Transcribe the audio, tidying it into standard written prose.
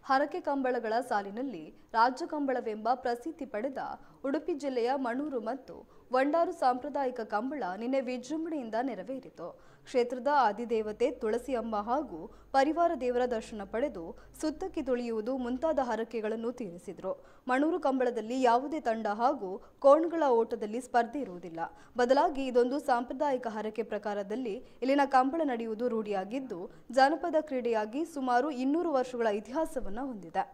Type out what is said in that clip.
ಹರಕೆ ಕಂಬಳಗಳ ಸಾಲಿನಲ್ಲಿ ರಾಜ್ಯ ಕಂಬಳವೆಂಬ ಪ್ರಸಿದ್ಧಿ ಪಡೆದ ಉಡುಪಿ ಜಿಲ್ಲೆಯ ಮಣೂರು ಮತ್ತು ವಂಡಾರು ಸಾಂಪ್ರದಾಯಿಕ ಕಂಬಳ ನಿನ್ನೆ ವಿಜೃಂಭಣೆಯಿಂದ ನೆರವೇರಿತು. ಕ್ಷೇತ್ರದ ಆದಿದೇವತೆ ತುಳಸಿಯಮ್ಮ ಹಾಗೂ ಪರಿವಾರ ದೇವರ ದರ್ಶನ ಪಡೆದು ಸುತ್ತಕ್ಕಿ ತುಳಿಯುವುದು ಮುಂತಾದ ಹರಕೆಗಳನ್ನು ತೀರಿಸಿದರು. ಮಣೂರು ಕಂಬಳದಲ್ಲಿ ಯಾವುದೇ ತಂಡ ಹಾಗೂ ಕೋಣಗಳ ಓಟದಲ್ಲಿ ಸ್ಪರ್ಧೆ ಇರುವುದಿಲ್ಲ. ಬದಲಾಗಿ ಇದೊಂದು ಸಾಂಪ್ರದಾಯಿಕ ಹರಕೆ ಪ್ರಕಾರದಲ್ಲಿ ಇಲ್ಲಿನ ಕಂಬಳ ನಡೆಯುವುದು ರೂಢಿಯಾಗಿದ್ದು, ಜಾನಪದ ಕ್ರೀಡೆಯಾಗಿ ಸುಮಾರು 200 ವರ್ಷಗಳ ಇತಿಹಾಸವನ್ನು ಹೊಂದಿದೆ.